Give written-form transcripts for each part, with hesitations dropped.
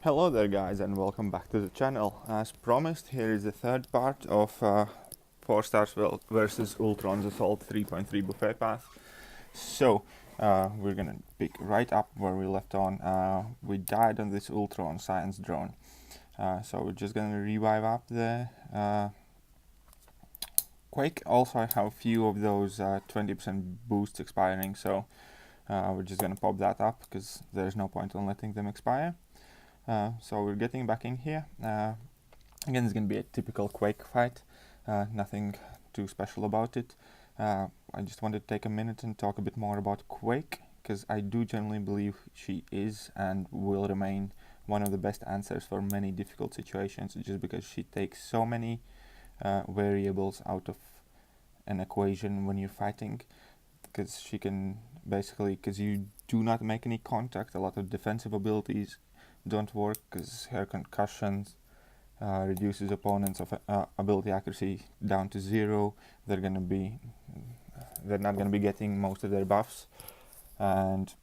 Hello there guys and welcome back to the channel. As promised, here is the third part of 4 stars versus Ultron's Assault 3.3 buffet path. So we're gonna pick right up where we left on. We died on this Ultron science drone. So we're just gonna revive up the Quake. Also I have a few of those 20% boosts expiring, so we're just gonna pop that up because there's no point in letting them expire. So we're getting back in here. Again, it's going to be a typical Quake fight. Nothing too special about it. I just wanted to take a minute and talk a bit more about Quake, because I do generally believe she is and will remain one of the best answers for many difficult situations, just because she takes so many variables out of an equation when you're fighting, because she can basically, because you do not make any contact, a lot of defensive abilities don't work because her concussions reduces opponents' ability accuracy down to 0. They're not gonna be getting most of their buffs, and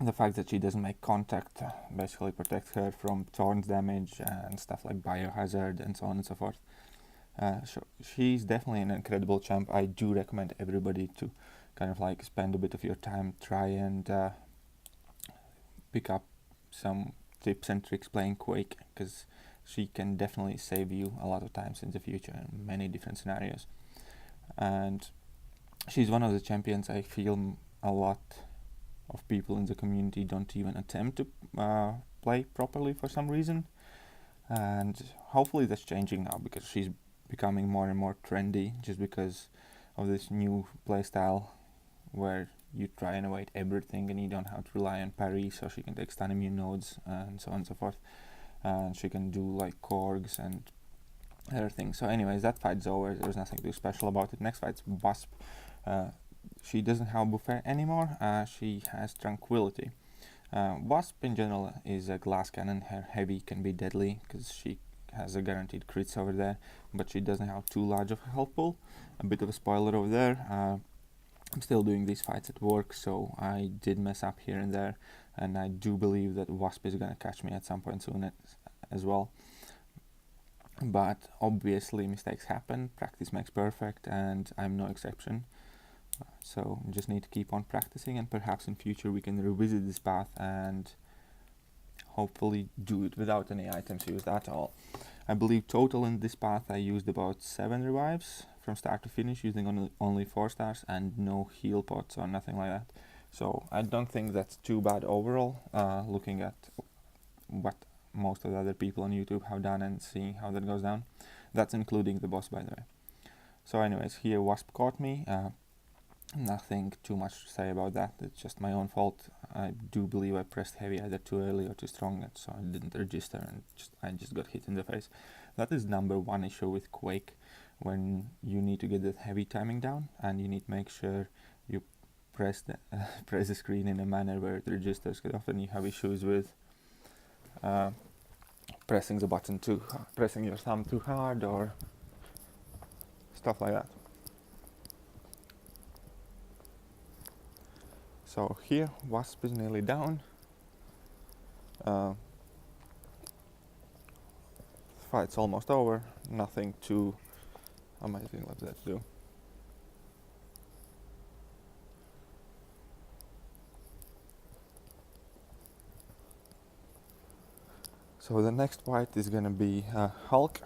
the fact that she doesn't make contact basically protects her from Thorn's damage and stuff like biohazard and so on and so forth. So she's definitely an incredible champ. I do recommend everybody to kind of like spend a bit of your time, try and pick up some tips and tricks playing Quake, because she can definitely save you a lot of times in the future in many different scenarios. And she's one of the champions I feel a lot of people in the community don't even attempt to play properly for some reason, and hopefully that's changing now because she's becoming more and more trendy, just because of this new playstyle where you try and avoid everything and you don't have to rely on parry, so she can take stun immune nodes and so on and so forth, and she can do like Korgs and other things. So anyways, that fight's over. There's nothing too special about it. Next fight's Wasp. She doesn't have buffet anymore. She has Tranquility. Wasp in general is a glass cannon. Her heavy can be deadly because she has a guaranteed crits over there, but she doesn't have too large of a health pool. A bit of a spoiler over there. I'm still doing these fights at work, so I did mess up here and there, and I do believe that Wasp is gonna catch me at some point soon as well. But obviously mistakes happen, practice makes perfect, and I'm no exception. So just need to keep on practicing, and perhaps in future we can revisit this path and hopefully do it without any items used at all. I believe total in this path I used about 7 revives from start to finish, using only 4 stars and no heal pots or nothing like that. So I don't think that's too bad overall, looking at what most of the other people on YouTube have done and seeing how that goes down. That's including the boss, by the way. So anyways, here Wasp caught me. Nothing too much to say about that. It's just my own fault. I do believe I pressed heavy either too early or too strong, so I didn't register and I just got hit in the face. That is number one issue with Quake, when you need to get that heavy timing down, and you need to make sure you press the screen in a manner where it registers, because often you have issues with pressing your thumb too hard or stuff like that. So here, Wasp is nearly down. Fight's almost over. Nothing too amazing left there to do. So the next fight is gonna be Hulk.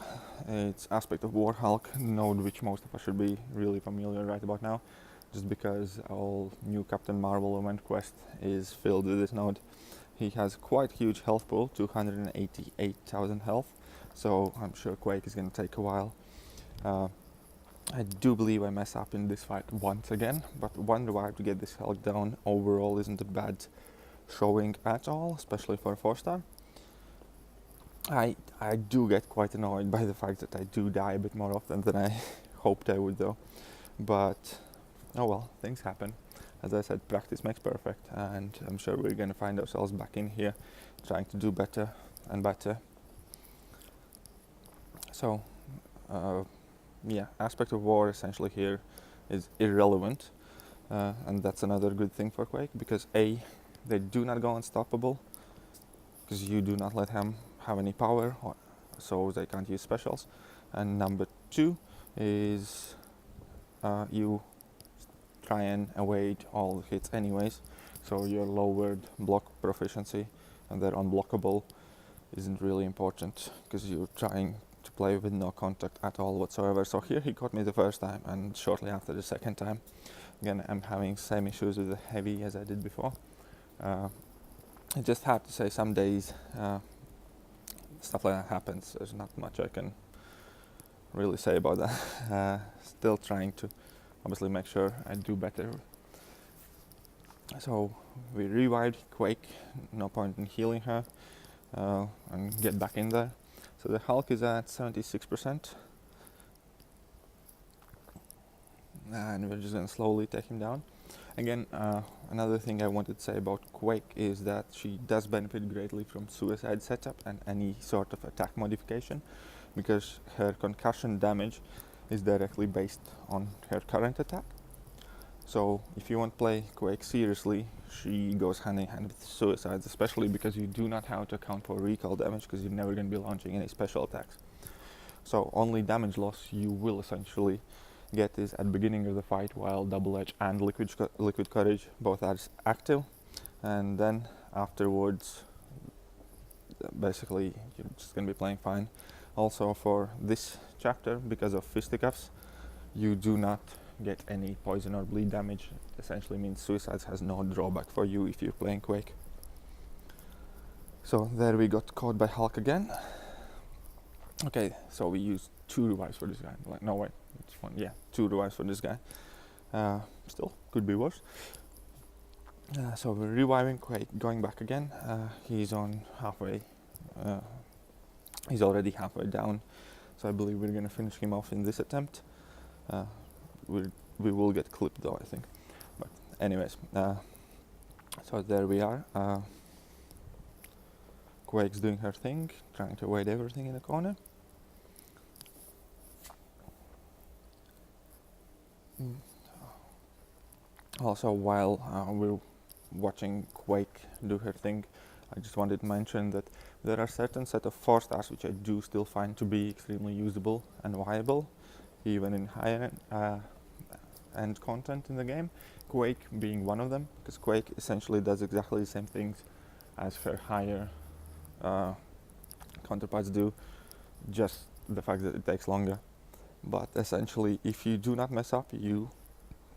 It's Aspect of War Hulk, node which most of us should be really familiar right about now, just because all new Captain Marvel event quest is filled with this node. He has quite huge health pool, 288,000 health, so I'm sure Quake is gonna take a while. I do believe I mess up in this fight once again, but 1 revive to get this Hulk down overall isn't a bad showing at all, especially for a 4-star. I do get quite annoyed by the fact that I do die a bit more often than I hoped I would though, but oh well, things happen. As I said, practice makes perfect, and I'm sure we're gonna find ourselves back in here trying to do better and better. So yeah, Aspect of War essentially here is irrelevant, and that's another good thing for Quake, because A, they do not go unstoppable, because you do not let him have any power, so they can't use specials. And number 2 is you try and evade all hits anyways, so your lowered block proficiency and they're unblockable isn't really important because you're trying to play with no contact at all whatsoever. So here he caught me the first time, and shortly after the second time, again I'm having same issues with the heavy as I did before. It's just hard to say. Some days stuff like that happens. There's not much I can really say about that. Still trying to obviously make sure I do better. So we revived Quake, no point in healing her, and get back in there. So the Hulk is at 76%, and we're just gonna slowly take him down. Again, another thing I wanted to say about Quake is that she does benefit greatly from suicide setup and any sort of attack modification, because her concussion damage is directly based on her current attack. So if you want to play Quake seriously, she goes hand in hand with suicides, especially because you do not have to account for recoil damage because you're never going to be launching any special attacks. So only damage loss you will essentially get is at the beginning of the fight while Double Edge and Liquid Courage both are active, and then afterwards basically you're just going to be playing fine. Also for this chapter, because of fisticuffs, you do not get any poison or bleed damage. Essentially means suicides has no drawback for you if you're playing Quake. So there we got caught by Hulk again. Okay, so we used 2 revives for this guy. Like, no wait, it's 1. Yeah, 2 revives for this guy. Still could be worse. So we're reviving Quake, going back again. He's on halfway. He's already halfway down, so I believe we're gonna finish him off in this attempt. We will get clipped though, I think. But anyways, so there we are. Quake's doing her thing, trying to avoid everything in the corner. Also, while we're watching Quake do her thing, I just wanted to mention that there are certain set of 4 stars which I do still find to be extremely usable and viable, even in higher end content in the game. Quake being one of them, because Quake essentially does exactly the same things as her higher counterparts do, just the fact that it takes longer. But essentially, if you do not mess up, you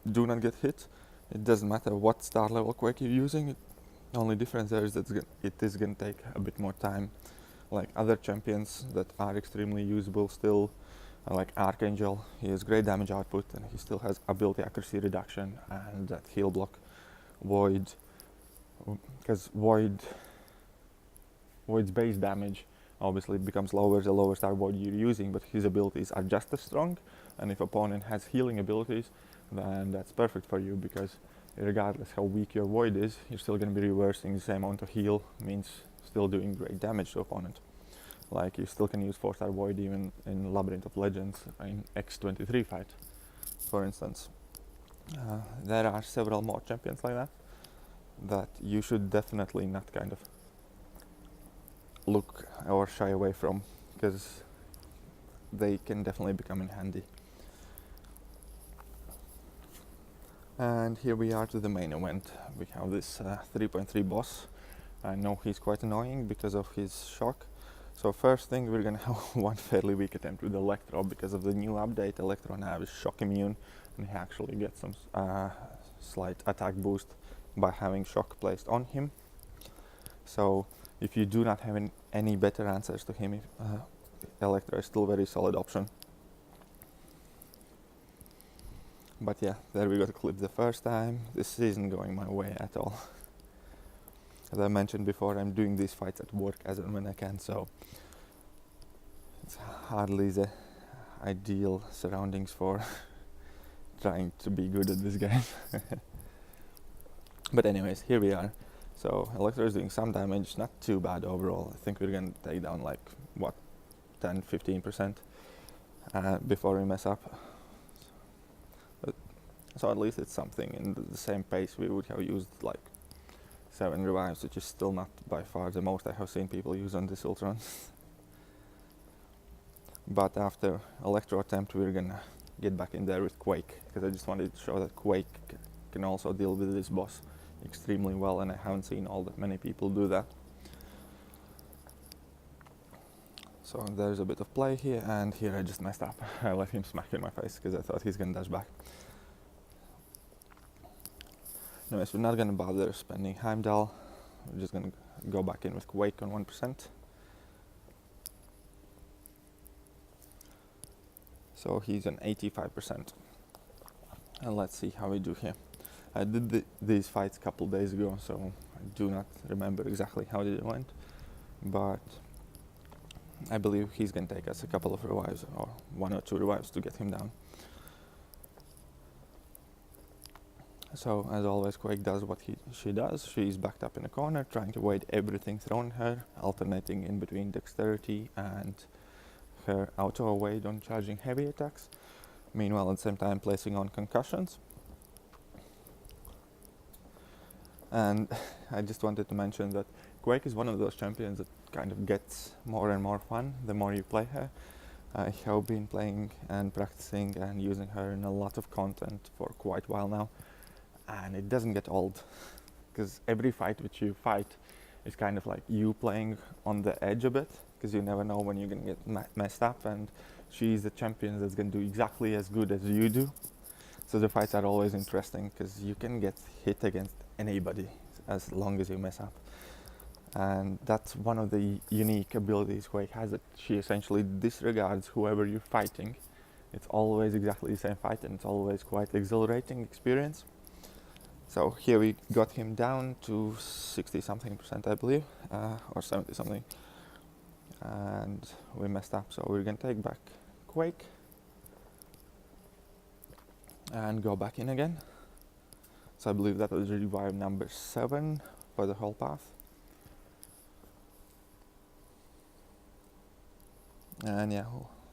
do not get hit. It doesn't matter what star level Quake you're using. The only difference there is that it is going to take a bit more time. Like other champions that are extremely usable still, like Archangel, he has great damage output and he still has ability accuracy reduction and that heal block. Void, because Void's base damage obviously becomes lower the lower star Void you're using, but his abilities are just as strong, and if opponent has healing abilities, then that's perfect for you, because regardless how weak your Void is, you're still going to be reversing the same amount of heal, means still doing great damage to opponent. Like you still can use 4-star Void even in Labyrinth of Legends in X23 fight, for instance. There are several more champions like that you should definitely not kind of look or shy away from, because they can definitely become in handy. And here we are to the main event. We have this 3.3 boss. I know he's quite annoying because of his shock. So first thing, we're gonna have one fairly weak attempt with Electro. Because of the new update, Electro now is shock immune, and he actually gets some slight attack boost by having shock placed on him. So if you do not have any better answers to him, Electro is still a very solid option. But yeah, there we got a clip the first time. This isn't going my way at all. As I mentioned before, I'm doing these fights at work as and when I can, so it's hardly the ideal surroundings for trying to be good at this game. But anyways, here we are. So Electro is doing some damage, not too bad overall. I think we're gonna take down like, what, 10-15% before we mess up. So at least it's something in the same pace we would have used like 7 revives, which is still not by far the most I have seen people use on this Ultorn. But after Electro attempt, we're gonna get back in there with Quake, because I just wanted to show that Quake can also deal with this boss extremely well, and I haven't seen all that many people do that. So there's a bit of play here, and here I just messed up. I let him smack in my face because I thought he's gonna dash back. Anyways, we're not gonna bother spending Heimdall. We're just gonna go back in with Quake on 1%. So he's on 85%. And let's see how we do here. I did these fights a couple days ago, so I do not remember exactly how it went. But I believe he's gonna take us a couple of revives, or 1 or 2 revives to get him down. So as always, Quake does what she does. She's backed up in a corner, trying to avoid everything thrown at her, alternating in between dexterity and her auto evade on charging heavy attacks. Meanwhile, at the same time, placing on concussions. And I just wanted to mention that Quake is one of those champions that kind of gets more and more fun the more you play her. I have been playing and practicing and using her in a lot of content for quite a while now, and it doesn't get old, because every fight which you fight is kind of like you playing on the edge a bit, because you never know when you're going to get messed up, and she's the champion that's going to do exactly as good as you do. So the fights are always interesting, because you can get hit against anybody as long as you mess up. And that's one of the unique abilities Quake has, that she essentially disregards whoever you're fighting. It's always exactly the same fight, and it's always quite exhilarating experience. So here we got him down to 60-something%, I believe, or 70-something. And we messed up, so we're gonna take back Quake and go back in again. So I believe that was revive number 7 for the whole path. And yeah,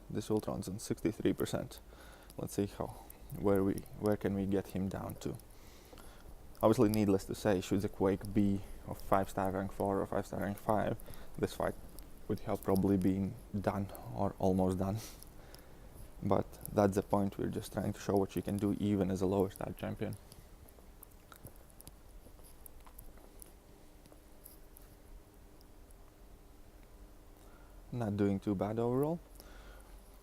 this Ultron's on 63%. Let's see where can we get him down to. Obviously, needless to say, should the Quake be of 5-star rank 4 or 5-star rank 5, this fight would have probably been done or almost done. But that's the point, we're just trying to show what she can do even as a lower star champion. Not doing too bad overall.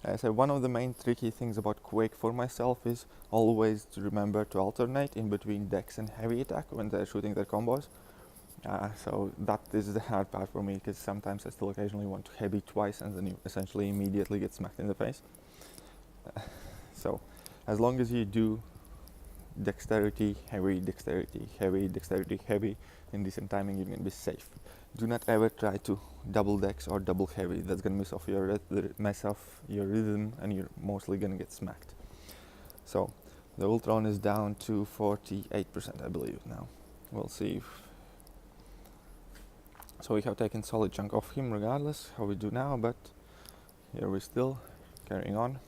As I said, one of the main tricky things about Quake for myself is always to remember to alternate in between dex and heavy attack when they're shooting their combos. So that is the hard part for me, because sometimes I still occasionally want to heavy twice and then you essentially immediately get smacked in the face. So as long as you do dexterity, heavy, dexterity, heavy, dexterity, heavy in decent timing, you're going to be safe. Do not ever try to double dex or double heavy. That's going to mess off your rhythm, and you're mostly going to get smacked. So the Ultron is down to 48%, I believe now. We'll see. So we have taken solid chunk off him regardless how we do now, but here we're still carrying on.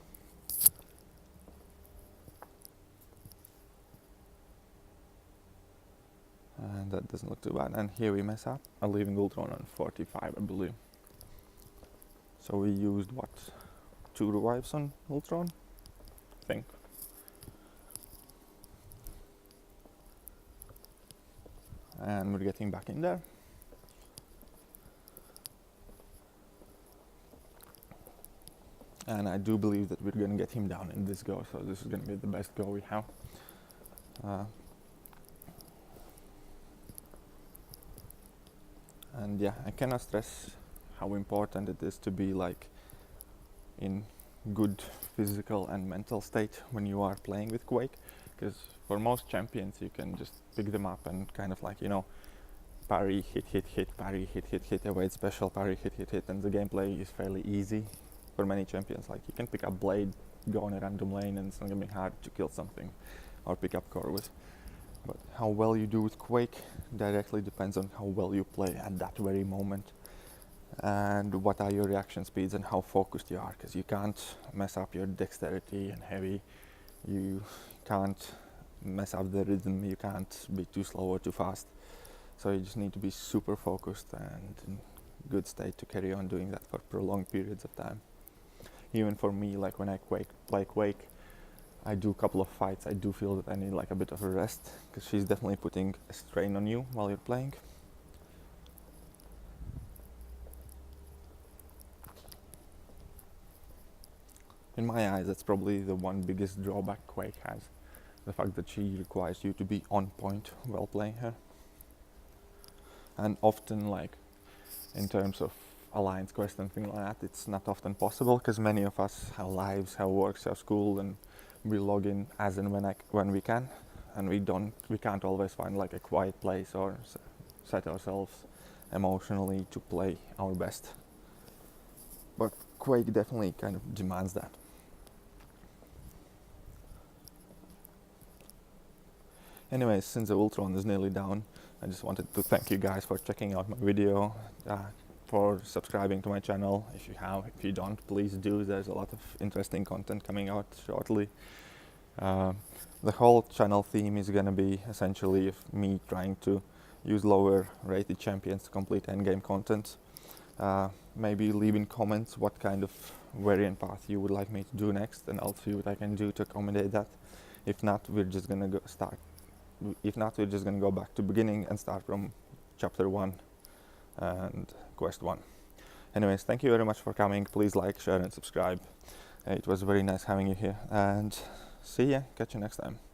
And that doesn't look too bad. And here we mess up, leaving Ultron on 45, I believe. So we used, what, 2 revives on Ultron? I think. And we're getting back in there. And I do believe that we're going to get him down in this go, so this is going to be the best go we have. And yeah, I cannot stress how important it is to be like in good physical and mental state when you are playing with Quake, because for most champions you can just pick them up and kind of like, you know, parry, hit, parry, hit, avoid special, parry, hit, and the gameplay is fairly easy for many champions. Like you can pick up Blade, go on a random lane, and it's not going to be hard to kill something, or pick up Core with. But how well you do with Quake directly depends on how well you play at that very moment, and what are your reaction speeds and how focused you are, because you can't mess up your dexterity and heavy, you can't mess up the rhythm, you can't be too slow or too fast. So you just need to be super focused and in good state to carry on doing that for prolonged periods of time. Even for me, like when I play Quake, I do a couple of fights, I do feel that I need like a bit of a rest, because she's definitely putting a strain on you while you're playing. In my eyes, that's probably the one biggest drawback Quake has. The fact that she requires you to be on point while playing her. And often, like, in terms of alliance quest and things like that, it's not often possible, because many of us have lives, have works, have school, and we log in as and when we can, and we can't always find like a quiet place or set ourselves emotionally to play our best. But Quake definitely kind of demands that. Anyways, since the Ultorn is nearly down, I just wanted to thank you guys for checking out my video, for subscribing to my channel. If you have, if you don't, please do. There's a lot of interesting content coming out shortly. The whole channel theme is gonna be essentially me trying to use lower rated champions to complete endgame content. Maybe leave in comments what kind of variant path you would like me to do next, and I'll see what I can do to accommodate that. If not, we're just gonna go back to beginning and start from chapter 1 and quest 1. Anyways, thank you very much for coming. Please like, share and subscribe. It was very nice having you here, and see ya. Catch you next time.